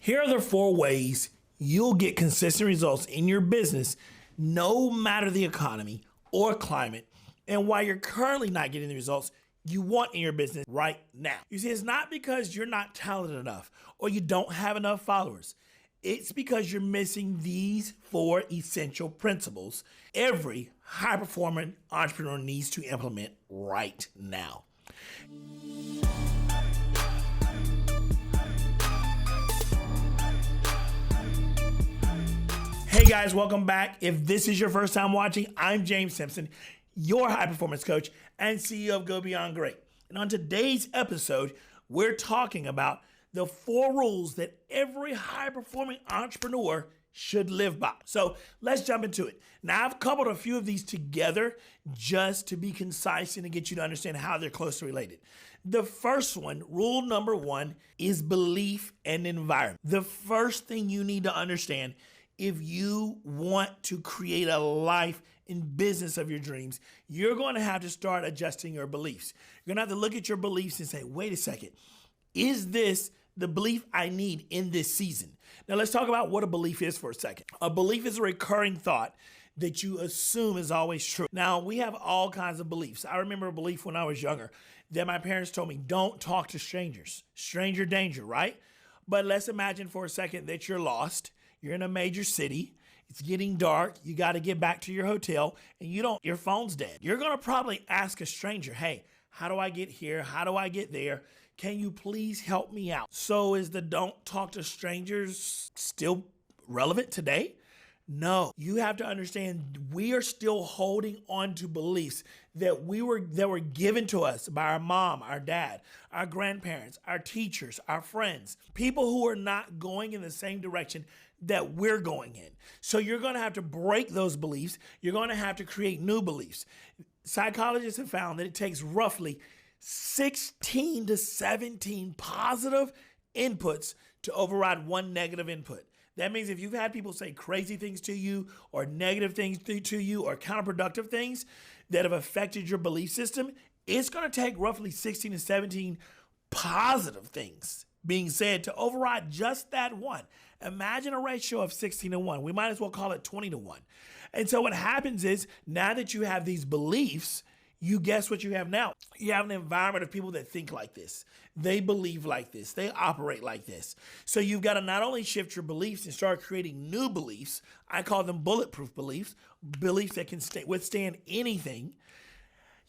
Here are the 4 ways you'll get consistent results in your business no matter the economy or climate, and why you're currently not getting the results you want in your business right now. You see, it's not because you're not talented enough or you don't have enough followers. It's because you're missing these 4 essential principles every high-performing entrepreneur needs to implement right now. Hey guys, welcome back. If this is your first time watching, I'm James Simpson, your high-performance coach and CEO of Go Beyond Great. And on today's episode, we're talking about the 4 rules that every high-performing entrepreneur should live by. So let's jump into it. Now, I've coupled a few of these together just to be concise and to get you to understand how they're closely related. The first one, rule number 1, is belief and environment. The first thing you need to understand if you want to create a life and business of your dreams, you're going to have to start adjusting your beliefs. You're going to have to look at your beliefs and say, wait a second, is this the belief I need in this season? Now let's talk about what a belief is for a second. A belief is a recurring thought that you assume is always true. Now, we have all kinds of beliefs. I remember a belief when I was younger that my parents told me, don't talk to strangers. Stranger danger, right? But let's imagine for a second that you're lost. You're in a major city. It's getting dark. You got to get back to your hotel and your phone's dead. You're going to probably ask a stranger, hey, how do I get here? How do I get there? Can you please help me out? So is the don't talk to strangers still relevant today? No, you have to understand we are still holding on to beliefs that were given to us by our mom, our dad, our grandparents, our teachers, our friends, people who are not going in the same direction that we're going in. So you're going to have to break those beliefs. You're going to have to create new beliefs. Psychologists have found that it takes roughly 16 to 17 positive inputs to override 1 negative input. That means if you've had people say crazy things to you or negative things to you or counterproductive things that have affected your belief system, it's going to take roughly 16 to 17 positive things being said to override just that one. Imagine a ratio of 16 to 1. We might as well call it 20 to 1. And so what happens is now that you have these beliefs, you guess what you have now? You have an environment of people that think like this. They believe like this. They operate like this. So you've got to not only shift your beliefs and start creating new beliefs. I call them bulletproof beliefs, beliefs that can withstand anything.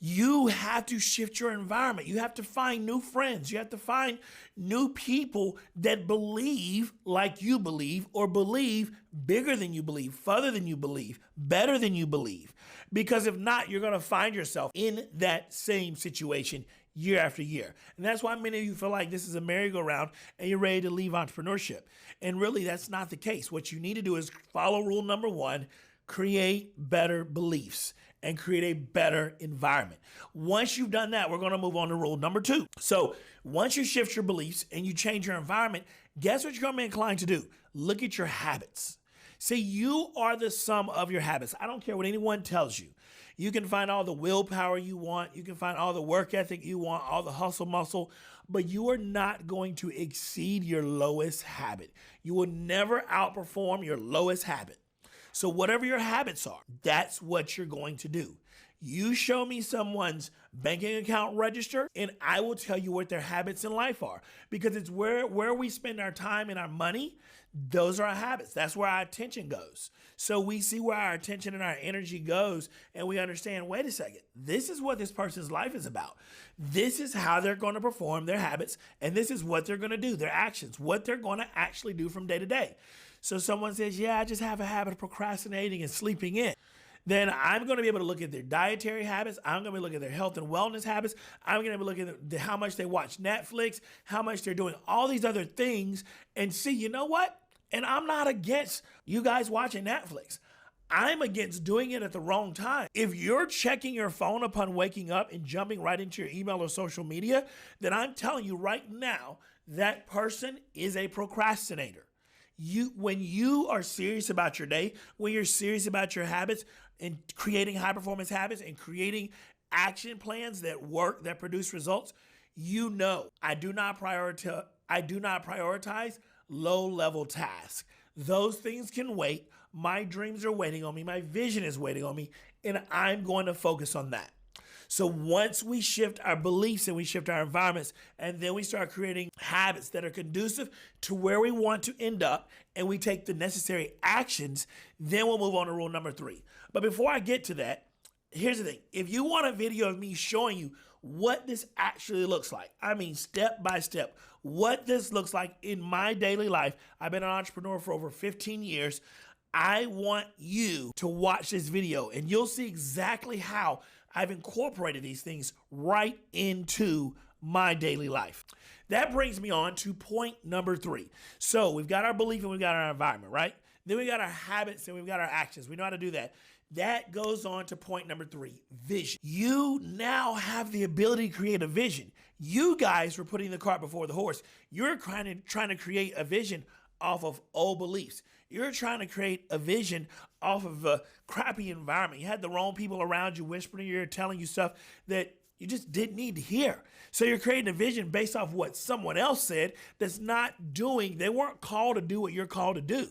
You have to shift your environment. You have to find new friends. You have to find new people that believe like you believe or believe bigger than you believe, further than you believe, better than you believe. Because if not, you're going to find yourself in that same situation year after year. And that's why many of you feel like this is a merry-go-round and you're ready to leave entrepreneurship. And really, that's not the case. What you need to do is follow rule number 1, create better beliefs and create a better environment. Once you've done that, we're going to move on to rule number 2. So once you shift your beliefs and you change your environment, guess what you're going to be inclined to do? Look at your habits. See, you are the sum of your habits. I don't care what anyone tells you. You can find all the willpower you want. You can find all the work ethic you want, all the hustle muscle, but you are not going to exceed your lowest habit. You will never outperform your lowest habit. So whatever your habits are, that's what you're going to do. You show me someone's banking account register, and I will tell you what their habits in life are. Because it's where we spend our time and our money, those are our habits. That's where our attention goes. So we see where our attention and our energy goes, and we understand, wait a second, this is what this person's life is about. This is how they're going to perform their habits, and this is what they're going to do, their actions, what they're going to actually do from day to day. So someone says, yeah, I just have a habit of procrastinating and sleeping in. Then I'm going to be able to look at their dietary habits. I'm going to be looking at their health and wellness habits. I'm going to be looking at how much they watch Netflix, how much they're doing all these other things, and see, you know what? And I'm not against you guys watching Netflix. I'm against doing it at the wrong time. If you're checking your phone upon waking up and jumping right into your email or social media, then I'm telling you right now, that person is a procrastinator. When you are serious about your day, when you're serious about your habits and creating high performance habits and creating action plans that work, that produce results, you know I do not prioritize low-level tasks. Those things can wait. My dreams are waiting on me. My vision is waiting on me, and I'm going to focus on that. So once we shift our beliefs and we shift our environments, and then we start creating habits that are conducive to where we want to end up, and we take the necessary actions, then we'll move on to rule number 3. But before I get to that, here's the thing. If you want a video of me showing you what this actually looks like, I mean step by step, what this looks like in my daily life, I've been an entrepreneur for over 15 years. I want you to watch this video, and you'll see exactly how I've incorporated these things right into my daily life. That brings me on to point number 3. So we've got our belief and we've got our environment, right? Then we got our habits and we've got our actions. We know how to do that. That goes on to point number 3, vision. You now have the ability to create a vision. You guys were putting the cart before the horse. You're trying to create a vision off of old beliefs. You're trying to create a vision off of a crappy environment. You had the wrong people around you whispering in your ear, telling you stuff that you just didn't need to hear. So you're creating a vision based off what someone else said that's not doing. They weren't called to do what you're called to do.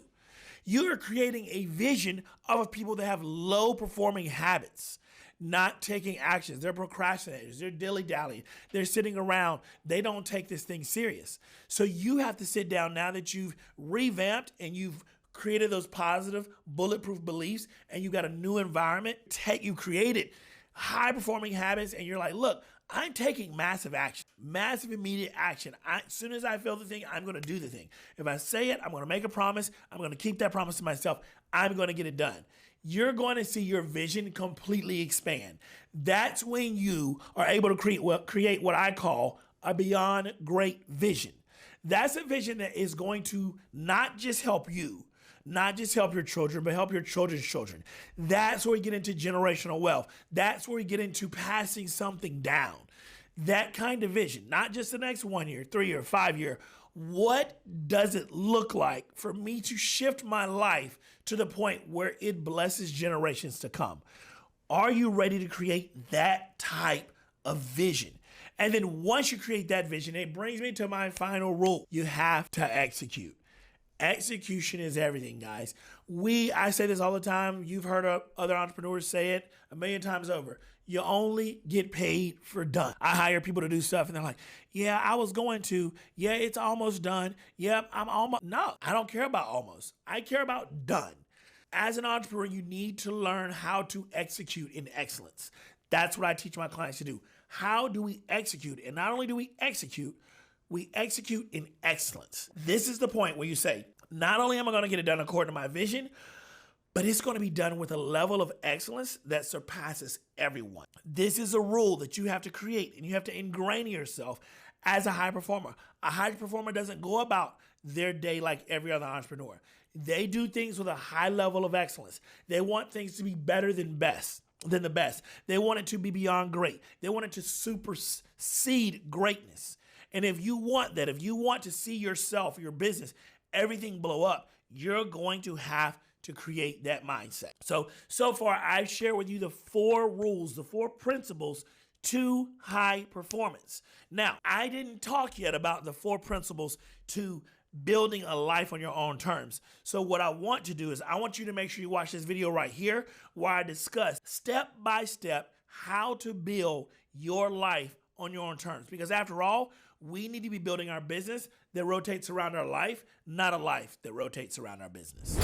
You're creating a vision of people that have low performing habits, not taking actions. They're procrastinators. They're dilly-dallying. They're sitting around. They don't take this thing serious. So you have to sit down now that you've revamped and you've created those positive, bulletproof beliefs, and you got a new environment. You created high-performing habits, and you're like, look, I'm taking massive action, massive immediate action. As soon as I feel the thing, I'm going to do the thing. If I say it, I'm going to make a promise. I'm going to keep that promise to myself. I'm going to get it done. You're going to see your vision completely expand. That's when you are able to create what I call a beyond great vision. That's a vision that is going to not just help you, not just help your children, but help your children's children. That's where we get into generational wealth. That's where we get into passing something down. That kind of vision, not just the next 1 year, 3 year, 5 year. What does it look like for me to shift my life to the point where it blesses generations to come? Are you ready to create that type of vision? And then once you create that vision, it brings me to my final rule. You have to execute. Execution is everything, guys. I say this all the time. You've heard other entrepreneurs say it a million times over. You only get paid for done. I hire people to do stuff and they're like, yeah, I was going to. Yeah, it's almost done. Yep, I'm almost. No, I don't care about almost. I care about done. As an entrepreneur, you need to learn how to execute in excellence. That's what I teach my clients to do. How do we execute? And not only do we execute in excellence. This is the point where you say, not only am I going to get it done according to my vision, but it's going to be done with a level of excellence that surpasses everyone. This is a rule that you have to create, and you have to ingrain in yourself as a high performer. A high performer doesn't go about their day like every other entrepreneur. They do things with a high level of excellence. They want things to be better than the best. They want it to be beyond great. They want it to supersede greatness. And if you want that, if you want to see yourself, your business, everything blow up, you're going to have to create that mindset. So far, I've shared with you the 4 rules, the 4 principles to high performance. Now, I didn't talk yet about the 4 principles to building a life on your own terms. So what I want to do is I want you to make sure you watch this video right here where I discuss step by step how to build your life on your own terms. Because after all, we need to be building our business that rotates around our life, not a life that rotates around our business.